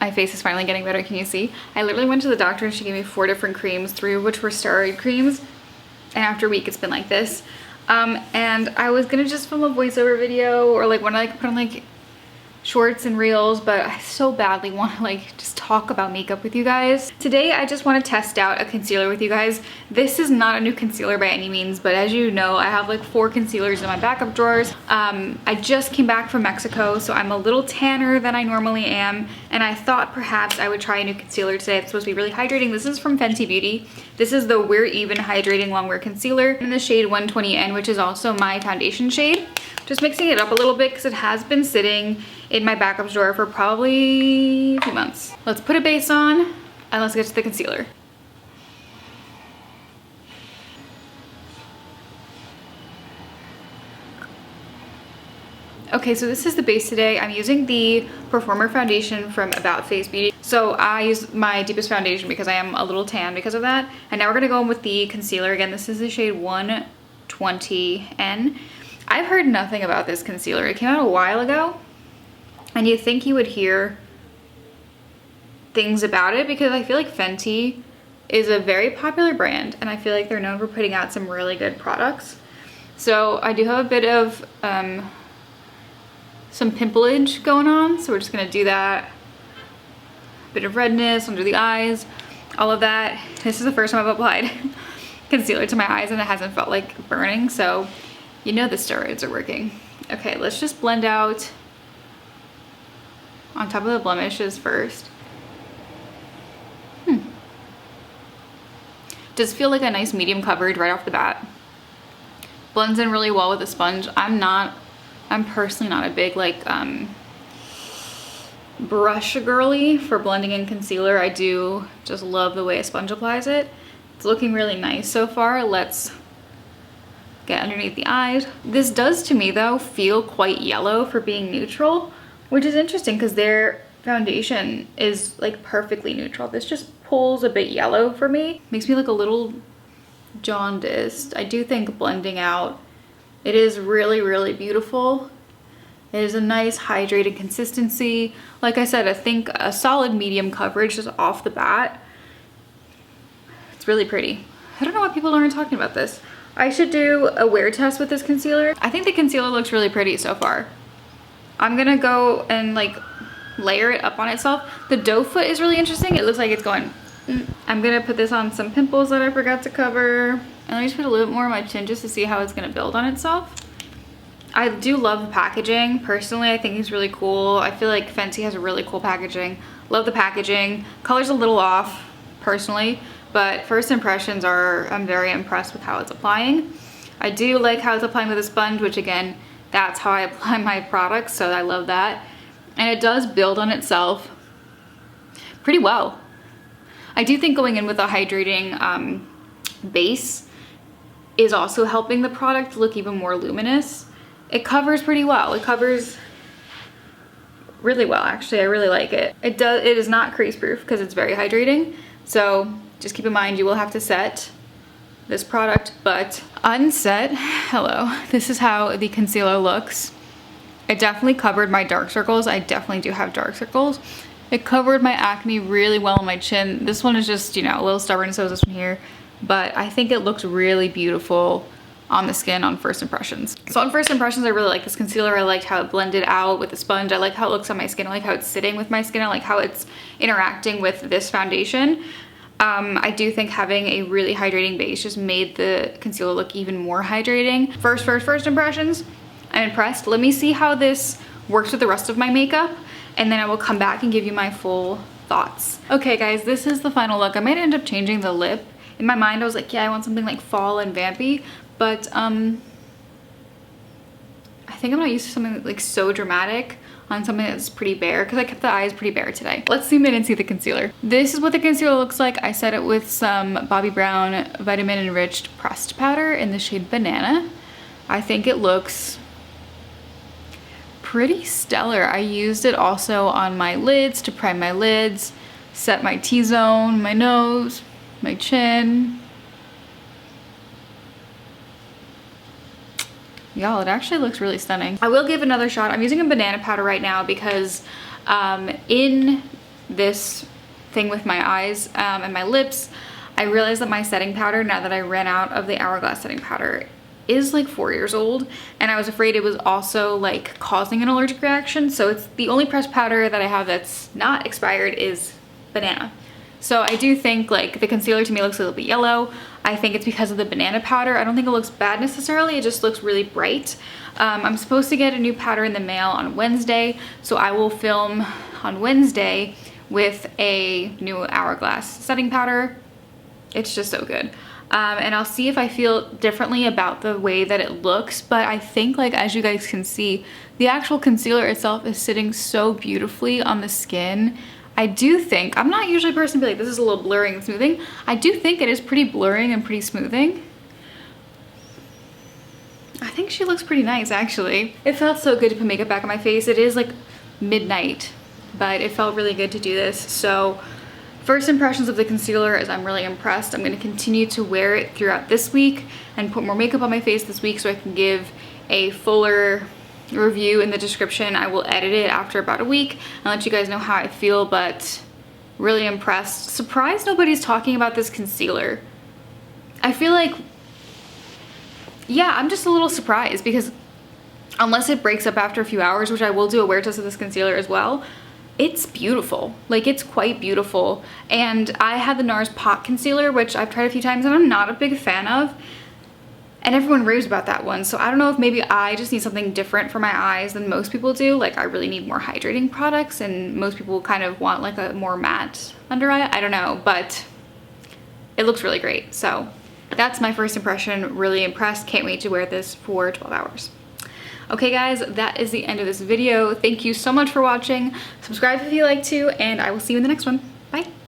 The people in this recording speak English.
My face is finally getting better, can you see? I literally went to the doctor and she gave me 4 different creams, 3 of which were steroid creams. And after a week, it's been like this. And I was gonna just film a voiceover video or like when I put on like shorts and reels, but I so badly want to like just talk about makeup with you guys. Today, I just want to test out a concealer with you guys. This is not a new concealer by any means, but as you know, I have like 4 concealers in my backup drawers. I just came back from Mexico, so I'm a little tanner than I normally am, and I thought perhaps I would try a new concealer today. It's supposed to be really hydrating. This is from Fenty Beauty. This is the We're Even Hydrating Longwear Concealer in the shade 120N, which is also my foundation shade. Just mixing it up a little bit because it has been sitting in my backup drawer for probably a few months. Let's put a base on and let's get to the concealer. Okay, so this is the base today. I'm using the Performer foundation from About Face Beauty. So I use my deepest foundation because I am a little tan because of that. And now we're gonna go in with the concealer. Again, this is the shade 120N. I've heard nothing about this concealer. It came out a while ago, and you'd think you would hear things about it because I feel like Fenty is a very popular brand, and I feel like they're known for putting out some really good products. So I do have a bit of some pimpleage going on, so we're just gonna do that. A bit of redness under the eyes, all of that. This is the first time I've applied concealer to my eyes and it hasn't felt like burning, so you know the steroids are working. Okay, let's just blend out on top of the blemishes first. Does feel like a nice medium coverage right off the bat. Blends in really well with the sponge. I'm personally not a big like brush girly for blending in concealer. I do just love the way a sponge applies it. It's looking really nice so far. Let's get underneath the eyes. This does to me though feel quite yellow for being neutral, which is interesting because their foundation is like perfectly neutral. This just pulls a bit yellow for me. Makes me look a little jaundiced. I do think blending out, it is really, really beautiful. It is a nice hydrated consistency. Like I said, I think a solid medium coverage just off the bat. It's really pretty. I don't know why people aren't talking about this. I should do a wear test with this concealer. I think the concealer looks really pretty so far. I'm gonna go and like layer it up on itself. The doe foot is really interesting. It looks like it's going. I'm gonna put this on some pimples that I forgot to cover. And let me just put a little bit more on my chin just to see how it's gonna build on itself. I do love the packaging. Personally, I think it's really cool. I feel like Fenty has a really cool packaging. Love the packaging. Color's a little off, personally. But first impressions are, I'm very impressed with how it's applying. I do like how it's applying with a sponge, which again, that's how I apply my products, so I love that. And it does build on itself pretty well. I do think going in with a hydrating base is also helping the product look even more luminous. It covers pretty well. It covers really well, actually. I really like it. It is not crease proof because it's very hydrating. So just keep in mind you will have to set this product, but unset, hello, this is how the concealer looks. It definitely covered my dark circles. I definitely do have dark circles. It covered my acne really well on my chin. This one is just, you know, a little stubborn, so is this one here. But I think it looks really beautiful on the skin on first impressions. So on first impressions, I really like this concealer. I liked how it blended out with the sponge. I like how it looks on my skin. I like how it's sitting with my skin. I like how it's interacting with this foundation. I do think having a really hydrating base just made the concealer look even more hydrating. First impressions, I'm impressed. Let me see how this works with the rest of my makeup, and then I will come back and give you my full thoughts. Okay guys, this is the final look. I might end up changing the lip. In my mind, I was like, yeah, I want something like fall and vampy, but I think I'm not used to something like so dramatic on something that's pretty bare because I kept the eyes pretty bare today. Let's zoom in and see the concealer. This is what the concealer looks like. I set it with some Bobbi Brown vitamin enriched pressed powder in the shade Banana. I think it looks pretty stellar. I used it also on my lids to prime my lids, set my T-zone, my nose, my chin. Y'all, it actually looks really stunning. I will give another shot. I'm using a banana powder right now because in this thing with my eyes and my lips, I realized that my setting powder, now that I ran out of the Hourglass setting powder, is like 4 years old, and I was afraid it was also like causing an allergic reaction. So it's the only pressed powder that I have that's not expired is banana. So I do think like the concealer to me looks a little bit yellow. I think it's because of the banana powder. I don't think it looks bad necessarily, it just looks really bright. I'm supposed to get a new powder in the mail on Wednesday, so I will film on Wednesday with a new Hourglass setting powder. It's just so good. And I'll see if I feel differently about the way that it looks, but I think, like, as you guys can see, the actual concealer itself is sitting so beautifully on the skin. I do think, I'm not usually a person to be like, this is a little blurring and smoothing. I do think it is pretty blurring and pretty smoothing. I think she looks pretty nice, actually. It felt so good to put makeup back on my face. It is like midnight, but it felt really good to do this. So first impressions of the concealer is I'm really impressed. I'm going to continue to wear it throughout this week and put more makeup on my face this week so I can give a fuller review in the description. I will edit it after about a week and let you guys know how I feel, but really impressed. Surprised nobody's talking about this concealer. I feel like, yeah, I'm just a little surprised because unless it breaks up after a few hours, which I will do a wear test of this concealer as well, it's beautiful. Like, it's quite beautiful. And I had the NARS Pot Concealer, which I've tried a few times and I'm not a big fan of. And everyone raves about that one. So I don't know if maybe I just need something different for my eyes than most people do. Like, I really need more hydrating products and most people kind of want like a more matte under eye. I don't know, but it looks really great. So that's my first impression. Really impressed. Can't wait to wear this for 12 hours. Okay guys, that is the end of this video. Thank you so much for watching. Subscribe if you like to, and I will see you in the next one. Bye.